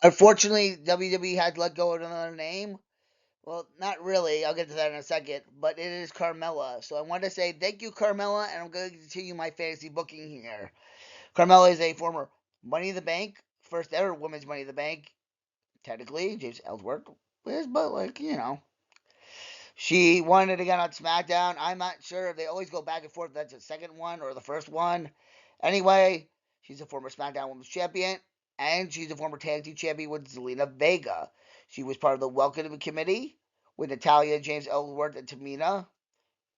Unfortunately, WWE had to let go of another name. Well, not really. I'll get to that in a second. But it is Carmella. So I want to say thank you, Carmella, and I'm going to continue my fantasy booking here. Carmella is a former Money in the Bank, first ever women's Money in the Bank. Technically, James Ellsworth is, but she won it again on SmackDown. I'm not sure. They always go back and forth. That's the second one or the first one. Anyway, she's a former SmackDown Women's Champion, and she's a former Tag Team Champion with Zelina Vega. She was part of the Welcome Committee with Natalia, James Ellsworth, and Tamina,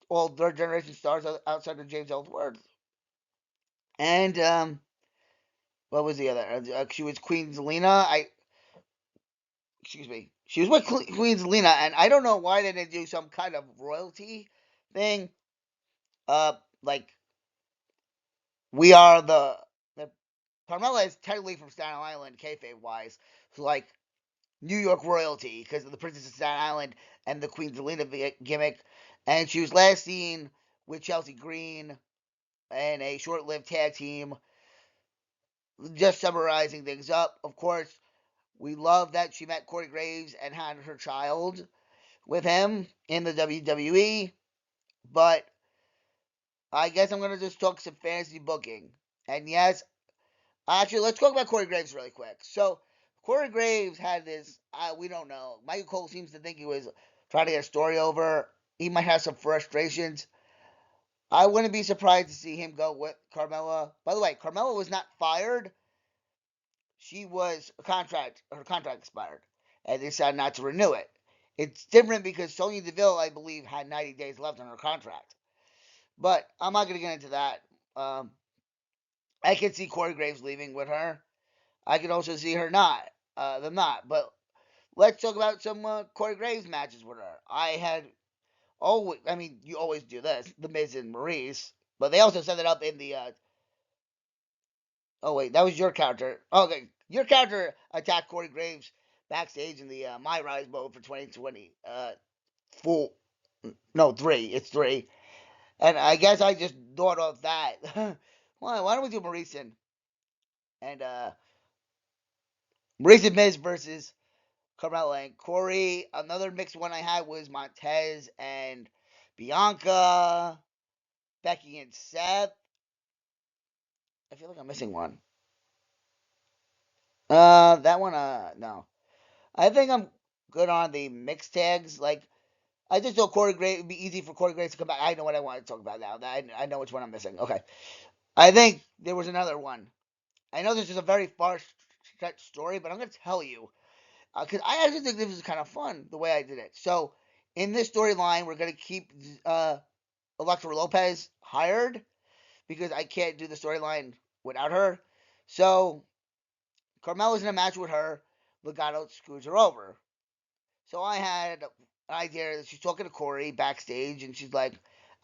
all third generation stars outside of James Ellsworth. And what was the other? She was Queen Zelina. Excuse me. She was with Queen Zelina, and I don't know why they didn't do some kind of royalty thing. Like we are the Carmella is technically from Staten Island, kayfabe wise, so like New York royalty because of the Princess of Staten Island and the Queen Zelina gimmick, and she was last seen with Chelsea Green and a short-lived tag team. Just summarizing things up, of course, we love that she met Corey Graves and had her child with him in the WWE, but I guess I'm gonna just talk some fantasy booking. And yes, actually, let's talk about Corey Graves really quick. So, Corey Graves had this, we don't know. Michael Cole seems to think he was trying to get a story over. He might have some frustrations. I wouldn't be surprised to see him go with Carmella. By the way, Carmella was not fired. She was her contract expired, and they decided not to renew it. It's different because Sonya Deville, I believe, had 90 days left on her contract. But I'm not going to get into that. Um, I can see Corey Graves leaving with her. I can also see them not. But let's talk about some Corey Graves matches with her. I mean, you always do this, The Miz and Maurice, but they also set it up in the. Oh wait, that was your character. Okay, your character attacked Corey Graves backstage in the My Rise mode for 2020. Full, no, three. It's three, and I guess I just thought of that. Why don't we do Maurice and Maurice and Miz versus Carmella and Corey. Another mixed one I had was Montez and Bianca, Becky and Seth. I feel like I'm missing one. That one, no. I think I'm good on the mixed tags. Like, I just thought Corey Graves would be easy for Corey Graves to come back. I know what I want to talk about now. I know which one I'm missing. Okay. I think there was another one. I know this is a very far stretched story, but I'm going to tell you. Because I actually think this is kind of fun the way I did it. So, in this storyline, we're going to keep Electra Lopez hired because I can't do the storyline without her. So, Carmella's in a match with her. Legato screws her over. So I had an idea that she's talking to Corey backstage, and she's like,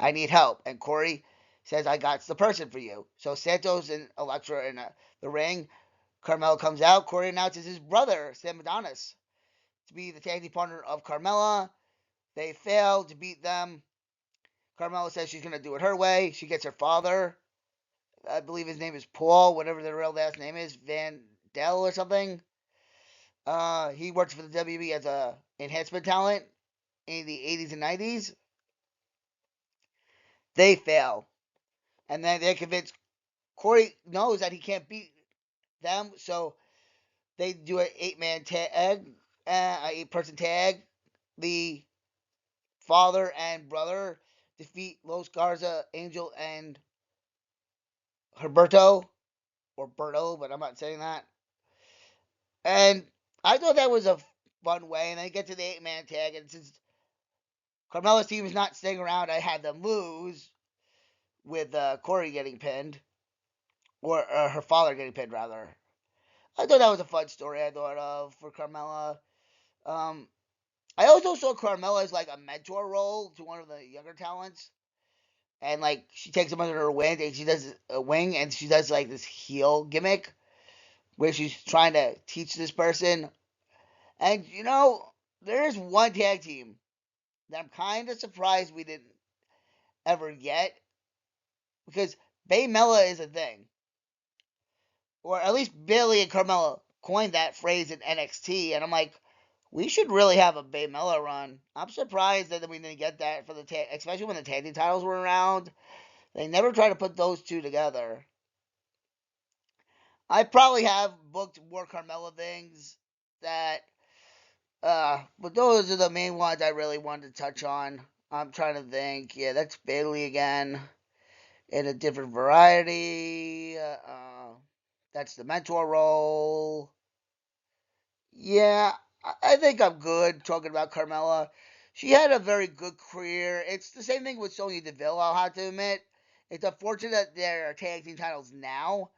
"I need help." And Corey says, "I got the person for you." So Santos and Electra in the ring. Carmella comes out. Corey announces his brother, Sam Adonis, to be the tag team partner of Carmella. They fail to beat them. Carmella says she's going to do it her way. She gets her father. I believe his name is Paul, whatever the real last name is, Van Dell or something. He works for the WWE as a enhancement talent in the 80s and 90s. They fail. And then they're convinced Corey knows that he can't beat them, so they do an 8-man tag, 8-person tag. The father and brother defeat Los Garza, Angel, and Herberto, or Berto, but I'm not saying that. And I thought that was a fun way. And then get to the 8-man tag, and since Carmella's team is not staying around, I had them lose with Corey getting pinned, or her father getting pinned, rather. I thought that was a fun story I thought of for Carmella. Um, I also saw Carmella as like a mentor role to one of the younger talents. And like she takes him under her wing and she does like this heel gimmick where she's trying to teach this person. And there is one tag team that I'm kind of surprised we didn't ever get because Bay Mella is a thing, or at least Bailey and Carmella coined that phrase in NXT, and I'm like, we should really have a Baymella run. I'm surprised that we didn't get that for especially when the tag team titles were around. They never try to put those two together. I probably have booked more Carmella things that, but those are the main ones I really wanted to touch on. I'm trying to think. Yeah, that's Bailey again in a different variety. That's the mentor role. Yeah, I think I'm good talking about Carmella. She had a very good career. It's the same thing with Sonya Deville, I'll have to admit. It's unfortunate that there are tag team titles now.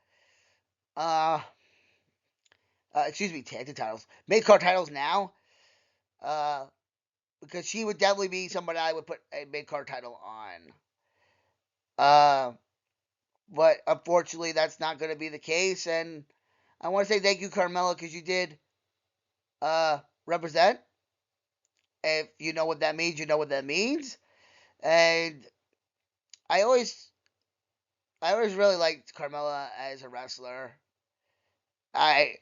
Uh, excuse me, tag team titles. Mid card titles now. Uh, because she would definitely be somebody I would put a mid card title on. Uh, but unfortunately, that's not going to be the case. And I want to say thank you, Carmella, because you did represent. If you know what that means, you know what that means. And I always, I always really liked Carmella as a wrestler. I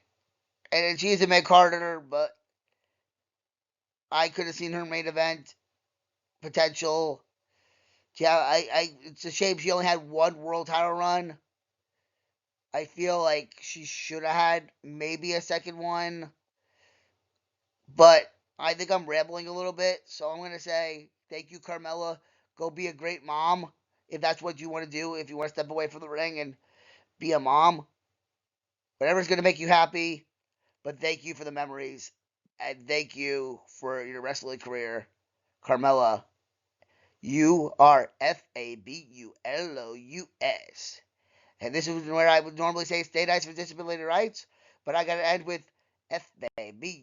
and she's a mid carder, but I could have seen her main event potential. Yeah, it's a shame she only had one world title run. I feel like she should have had maybe a second one, but I think I'm rambling a little bit, so I'm gonna say thank you, Carmella. Go be a great mom if that's what you want to do. If you want to step away from the ring and be a mom, whatever's gonna make you happy. But thank you for the memories, and thank you for your wrestling career, Carmella. You are Fabulous. And this is where I would normally say stay nice for disability rights, but I gotta end with Fabulous.